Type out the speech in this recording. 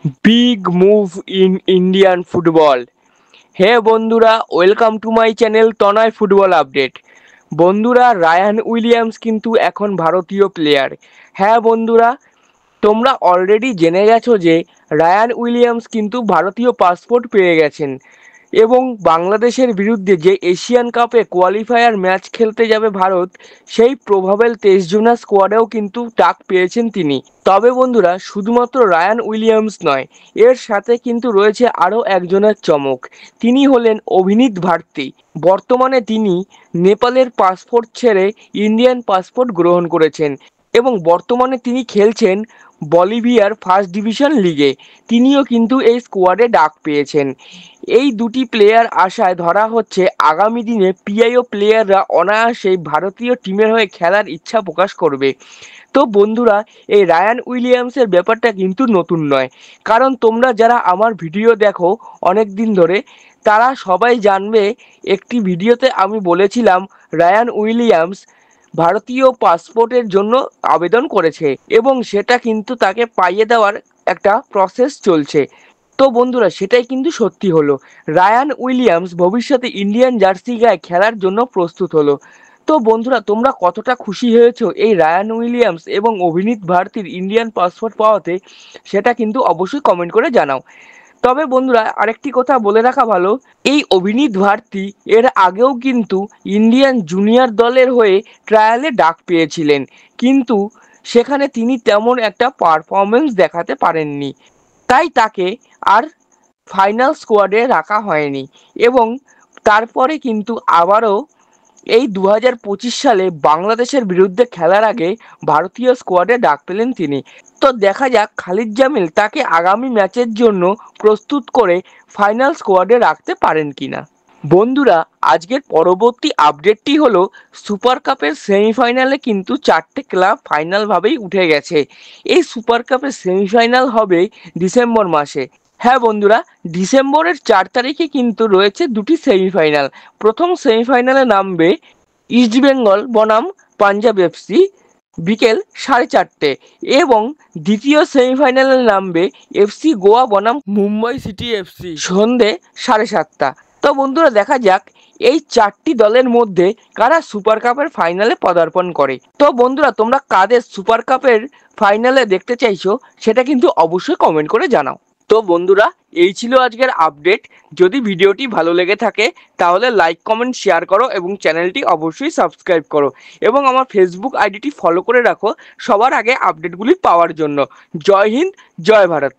Big move in Indian football. Hey বন্ধুরা, welcome to my channel Tanay football update. বন্ধুরা, Ryan Williams কিন্তু এখন ভারতীয় প্লেয়ার। হ্যাঁ বন্ধুরা, তোমরা অলরেডি জেনে গেছো যে রায়ান উইলিয়ামস কিন্তু ভারতীয় পাসপোর্ট পেয়ে গেছেন এবং বাংলাদেশের বিরুদ্ধে যে এশিয়ান কাপে কোয়ালিফায়ার ম্যাচ খেলতে যাবে ভারত, সেই প্রভাবেল 23 জনের স্কোয়াডেও কিন্তু ডাক পেয়েছেন তিনি। তবে বন্ধুরা, শুধুমাত্র রায়ান উইলিয়ামস নয়, এর সাথে কিন্তু রয়েছে আরও একজনের চমক। তিনি হলেন অভিনীত ভারতী। বর্তমানে তিনি নেপালের পাসপোর্ট ছেড়ে ইন্ডিয়ান পাসপোর্ট গ্রহণ করেছেন এবং বর্তমানে তিনি খেলছেন বলিভিয়ার ফার্স্ট ডিভিশন লিগে। তিনিও কিন্তু এই স্কোয়াডে ডাক পেয়েছেন। এই দুটি প্লেয়ার আশায় ধরা হচ্ছে আগামী দিনে পিআইও প্লেয়াররা অনায়াসেই ভারতীয় টিমের হয়ে খেলার ইচ্ছা প্রকাশ করবে। তো বন্ধুরা, এই রায়ান উইলিয়ামসের ব্যাপারটা কিন্তু নতুন নয়, কারণ তোমরা যারা আমার ভিডিও দেখো অনেক দিন ধরে, তারা সবাই জানবে একটি ভিডিওতে আমি বলেছিলাম রায়ান উইলিয়ামস ভারতীয় পাসপোর্টের জন্য আবেদন করেছে এবং সেটা কিন্তু তাকে পাইয়ে দেওয়ার একটা প্রসেস চলছে। তো বন্ধুরা, সেটাই কিন্তু সত্যি হলো। রায়ান উইলিয়ামস ভবিষ্যতে ইন্ডিয়ান জার্সি গায়ে খেলার জন্য প্রস্তুত হলো। তো বন্ধুরা, তোমরা কতটা খুশি হয়েছো এই রায়ান উইলিয়ামস এবং অভিনীত ভারতীর ইন্ডিয়ান পাসপোর্ট পাওয়াতে, সেটা কিন্তু অবশ্যই কমেন্ট করে জানাও। তবে বন্ধুরা, আরেকটি কথা বলে রাখা ভালো, এই অভিনীত ভারতী এর আগেও কিন্তু ইন্ডিয়ান জুনিয়র দলের হয়ে ট্রায়ালে ডাক পেয়েছিলেন, কিন্তু সেখানে তিনি তেমন একটা পারফরমেন্স দেখাতে পারেননি, তাই তাকে আর ফাইনাল স্কোয়াডে রাখা হয়নি এবং তারপরে কিন্তু আবারও এই 2025 সালে বাংলাদেশের বিরুদ্ধে খেলার আগে ভারতীয় স্কোয়াডে ডাক পেলেন তিনি। তো দেখা যাক খালিদ জামিল তাকে আগামী ম্যাচের জন্য প্রস্তুত করে ফাইনাল স্কোয়াডে রাখতে পারেন কিনা। বন্ধুরা, আজকের পরবর্তী আপডেটটি হলো সুপার কাপের সেমিফাইনালে কিন্তু 4টে ক্লাব ফাইনালভাবেই উঠে গেছে। এই সুপার কাপের সেমিফাইনাল হবে ডিসেম্বর মাসে। হ্যাঁ বন্ধুরা, ডিসেম্বরের 4 তারিখে কিন্তু রয়েছে দুটি সেমিফাইনাল। প্রথম সেমিফাইনালে নামবে ইস্টবেঙ্গল বনাম পাঞ্জাব এফসি বিকেল 4:30 এবং দ্বিতীয় সেমিফাইনালে নামবে এফসি গোয়া বনাম মুম্বাই সিটি এফসি সন্ধে 7:30। তো বন্ধুরা, দেখা যাক এই 4টি দলের মধ্যে কারা সুপার কাপের ফাইনালে পদার্পণ করে। তো বন্ধুরা, তোমরা কাদের সুপার কাপের ফাইনালে দেখতে চাইছো সেটা কিন্তু অবশ্যই কমেন্ট করে জানাও। তো বন্ধুরা, এই ছিল আজকের আপডেট। যদি ভিডিওটি ভালো লেগে থাকে তাহলে লাইক কমেন্ট শেয়ার করো এবং চ্যানেলটি অবশ্যই সাবস্ক্রাইব করো এবং আমার ফেসবুক আইডিটি ফলো করে রাখো সবার আগে আপডেটগুলি পাওয়ার জন্য। জয় হিন্দ, জয় ভারত।